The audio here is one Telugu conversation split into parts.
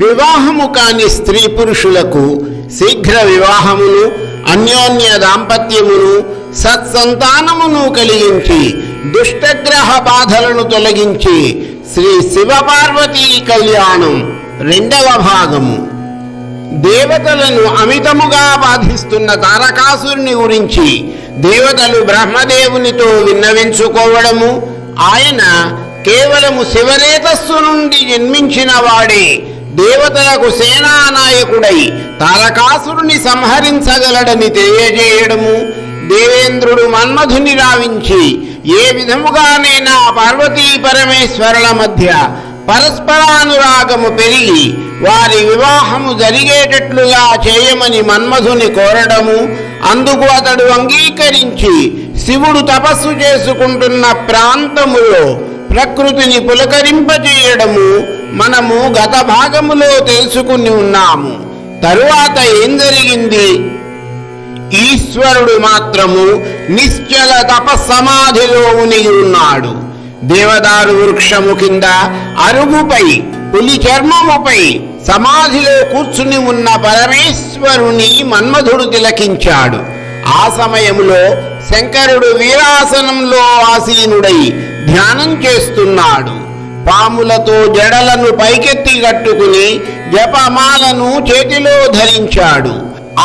వివాహము కాని స్త్రీ పురుషులకు శీఘ్ర వివాహమును, అన్యోన్య దాంపత్యమును, సత్సంతానమును కలిగించి దుష్టగ్రహ బాధలను తొలగించి శ్రీ శివపార్వతీ కళ్యాణం రెండవ భాగము. దేవతలను అమితముగా బాధిస్తున్న తారకాసురుని గురించి దేవతలు బ్రహ్మదేవునితో విన్నవించుకోవడము, ఆయన కేవలము శివరేతస్సు నుండి జన్మించిన వాడే దేవతలకు సేనానాయకుడై తారకాసురుని సంహరించగలడని తెలియజేయడము, దేవేంద్రుడు మన్మధుని రావించి ఏ విధముగానైనా పార్వతీ పరమేశ్వరుల మధ్య పరస్పరానురాగము పెరిగి వారి వివాహము జరిగేటట్లుగా చేయమని మన్మధుని కోరడము, అందుకు అతడు అంగీకరించి శివుడు తపస్సు చేసుకుంటున్న ప్రాంతములో ప్రకృతిని పులకరింపజేయడము మనము గత భాగములో తెలుసుకుని ఉన్నాము. తరువాత ఏం జరిగింది? ఈశ్వరుడు మాత్రము నిశ్చల తపస్సమాధిలో మునిగి ఉన్నాడు. దేవదారు వృక్షము కింద అరుగుపై పులి చర్మముపై సమాధిలో కూర్చుని ఉన్న పరమేశ్వరుని మన్మధుడు తిలకించాడు. ఆ సమయంలో శంకరుడు వీరాసనంలో ఆసీనుడై ధ్యానం చేస్తున్నాడు. పాములతో జడలను పైకెత్తి కట్టుకుని జపమాలను చేతిలో ధరించాడు.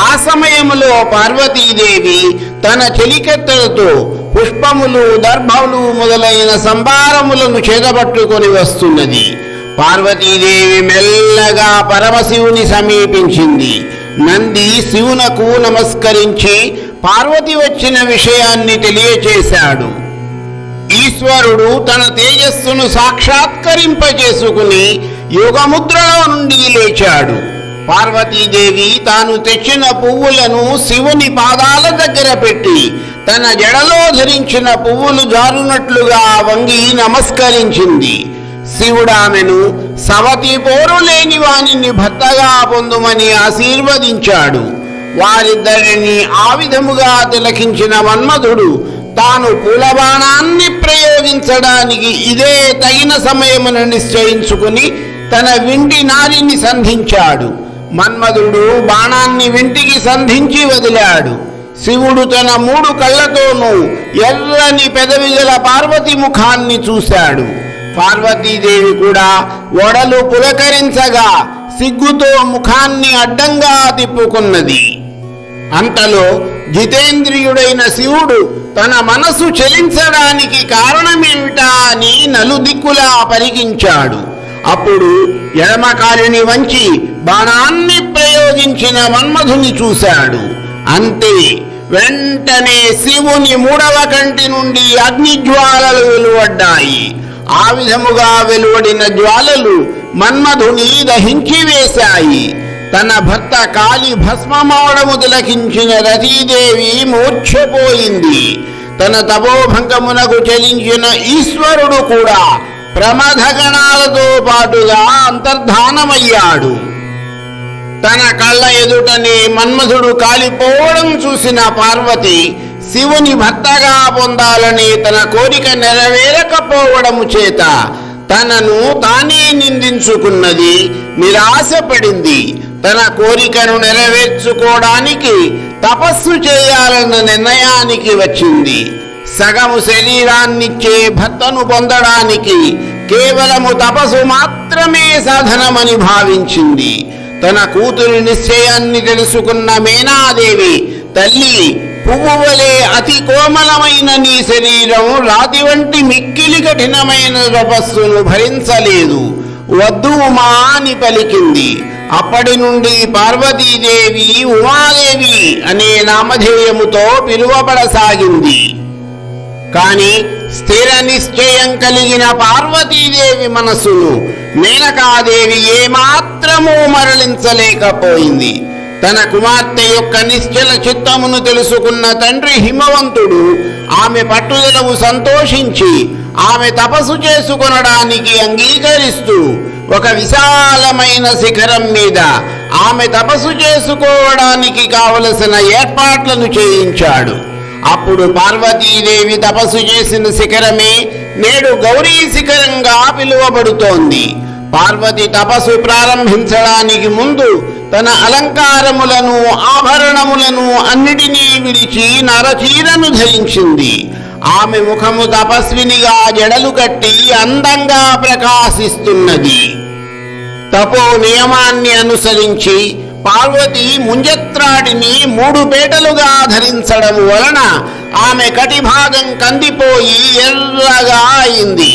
ఆ సమయంలో పార్వతీదేవి తన చెలికెత్తలతో పుష్పములు, దర్భములు మొదలైన సంభారములను చేతబట్టుకొని వస్తున్నది. పార్వతీదేవి మెల్లగా పరమశివుని సమీపించింది. నంది శివునకు నమస్కరించి పార్వతి వచ్చిన విషయాన్ని తెలియచేశాడు. ఈశ్వరుడు తన తేజస్సును సాక్షాత్కరింపచేసుకుని యోగముద్రలో నుండి లేచాడు. పార్వతీదేవి తాను తెచ్చిన పువ్వులను శివుని పాదాల దగ్గర పెట్టి తన జడలో ధరించిన పువ్వులు జారునట్లుగా వంగి నమస్కరించింది. శివుడామెను సవతి పోరు లేని వానిని భర్తగా పొందుమని ఆశీర్వదించాడు. వారిద్దరిని ఆ విధముగా తిలకించిన మన్మధుడు తాను పూలబాణాన్ని ప్రయోగించడానికి ఇదే తగిన సమయమును నిశ్చయించుకుని తన వింటి నారిని సంధించాడు. మన్మధుడు బాణాన్ని వింటికి సంధించి వదిలాడు. శివుడు తన 3 కళ్ళతోనూ ఎర్రని పెదవి గల పార్వతి ముఖాన్ని చూశాడు. పార్వతీదేవి కూడా ఒడలు పులకరించగా సిగ్గుతో ముఖాన్ని అడ్డంగా తిప్పుకున్నది. అంతలో జితేంద్రియుడైన శివుడు తన మనసు చలించడానికి కారణమేమిటా అని నలుదిక్కులా పరికించాడు. అప్పుడు ఎడమకాలిని వంచి బాణాన్ని ప్రయోగించిన మన్మధుని చూశాడు. అంతే, వెంటనే శివుని 3వ కంటి నుండి అగ్నిజ్వాలలు వెలువడ్డాయి. ఆ విధముగా వెలువడిన జ్వాలలు మన్మధుని దహించి వేశాయి. తన భర్త కాలి భస్మమవడము తిలకించిన రతీదేవి మూర్ఛపోయింది. తన తపోభంగమునకు చలించిన ఈశ్వరుడు కూడా ప్రమథగణాలతో పాటుగా అంతర్ధానమయ్యాడు. తన కళ్ళ ఎదుటనే మన్మధుడు కాలిపోవడం చూసిన పార్వతి శివుని భర్తగా పొందాలని తన కోరిక నెరవేరకపోవడము చేత తనను తానే నిందించుకున్నది, నిరాశపడింది. తన కోరికను నెరవేర్చుకోవడానికి తపస్సు చేయాలన్న నిర్ణయానికి వచ్చింది. సగము శరీరాన్నిచ్చే భర్తను పొందడానికి కేవలము తపస్సు మాత్రమే సాధనమని భావించింది. తన కూతురి నిశ్చయాన్ని తెలుసుకున్న మేనాదేవి, తల్లి, పువ్వు వలె అతి కోమలమైన నీ శరీరం రాతి వంటి మిక్కిలి కఠినమైన తపస్సును భరించలేదు, వద్దు ఉమా అని పలికింది. అప్పటి నుండి పార్వతీదేవి ఉమాదేవి అనే నామధేయముతో పిలువబడసాగింది. కాని స్థిర నిశ్చయం కలిగిన పార్వతీదేవి మనస్సును మేనకాదేవి ఏమాత్రమూ మరలించలేకపోయింది. తన కుమార్తె యొక్క నిశ్చల చిత్తమును తెలుసుకున్న తండ్రి హిమవంతుడు ఆమె పట్టుదలకు సంతోషించి ఆమె తపస్సు చేసుకొనడానికి అంగీకరిస్తూ ఒక విశాలమైన శిఖరం మీద ఆమె తపస్సు చేసుకోవడానికి కావలసిన ఏర్పాట్లను చేయించాడు. అప్పుడు పార్వతీదేవి తపస్సు చేసిన శిఖరమే నేడు గౌరీ శిఖరంగా పిలువబడుతోంది. పార్వతి తపస్సు ప్రారంభించడానికి ముందు తన అలంకారములను ఆభరణములను అన్నిటినీ విడిచి నరచీరను ధరించింది. ఆమె ముఖము తపస్వినిగా జడలు కట్టి అందంగా ప్రకాశిస్తున్నది. తపో నియమాన్ని అనుసరించి పార్వతి ముంజత్రాడిని 3 పేటలుగా ధరించడం వలన ఆమె కటిభాగం కందిపోయి ఎర్రగా అయింది.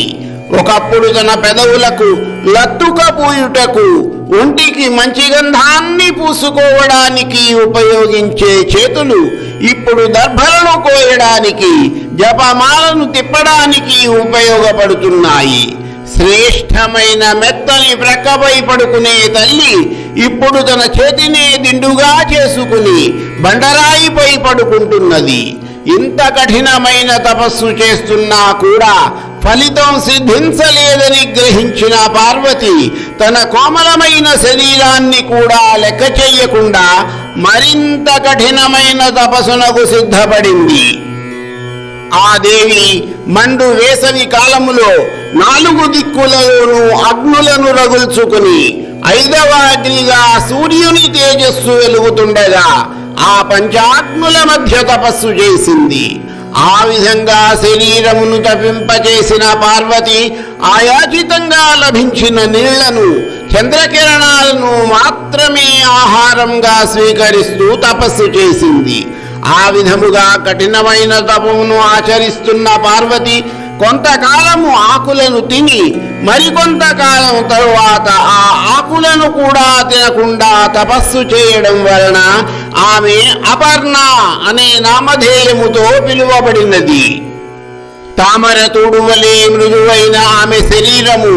ఒకప్పుడు తన పెదవులకు లత్తుక పూయుటకు, ఒంటికి మంచి గంధాన్ని పూసుకోవడానికి ఉపయోగించే చేతులు ఇప్పుడు దర్భలను కోయడానికి, జపమాలను తిప్పడానికి ఉపయోగపడుతున్నాయి. శ్రేష్టమైన మెత్తని ప్రక్కపై పడుకునే తల్లి ఇప్పుడు తన చేతినే దిండుగా చేసుకుని బండరాయిపై పడుకుంటున్నది. ఇంత కఠినమైన తపస్సు చేస్తున్నా కూడా ఫలితం సిద్ధించలేదని గ్రహించిన పార్వతి తన కోమలమైన శరీరాన్ని కూడా లెక్క చెయ్యకుండా మరింత కఠినమైన తపస్సునకు సిద్ధపడింది. ఆ దేవి మండు వేసవి కాలములో 4 దిక్కులలోనూ అగ్నులను రగుల్చుకుని 5వ అగ్నిగా సూర్యుని తేజస్సు వెలుగుతుండగా ఆ పంచాగ్నుల మధ్య తపస్సు చేసింది. ఆ విధంగా శరీరమును తపింపచేసిన పార్వతి ఆయాచితంగా లభించిన నీళ్లను, చంద్రకిరణాలను మాత్రమే ఆహారంగా స్వీకరిస్తూ తపస్సు చేసింది. ఆ విధముగా కఠినమైన తపమును ఆచరిస్తున్న పార్వతి కొంతకాలము ఆకులను తిని మరికొంతకాలం తరువాత ఆ ఆకులను కూడా తినకుండా తపస్సు చేయడం వలన ఆమె అపర్ణ అనే నామధేయముతో పిలువబడినది. తామర తూడువలే మృదువైన ఆమె శరీరము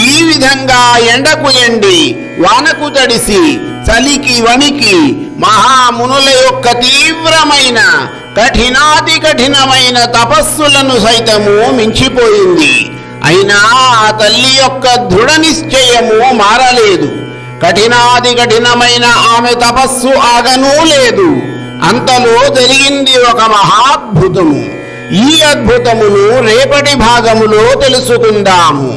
ఈ విధంగా ఎండకు ఎండి, వానకు తడిసి, చలికి వణికి మహామునుల యొక్క తీవ్రమైన కఠినాతి కఠినమైన తపస్సులను సైతము మించిపోయింది. అయినా ఆ తల్లి యొక్క దృఢ నిశ్చయము మారలేదు. కఠినాతి కఠినమైన ఆమె తపస్సు ఆగనూ లేదు. అంతలో జరిగింది ఒక మహాద్భుతము. ఈ అద్భుతమును రేపటి భాగములో తెలుసుకుందాము.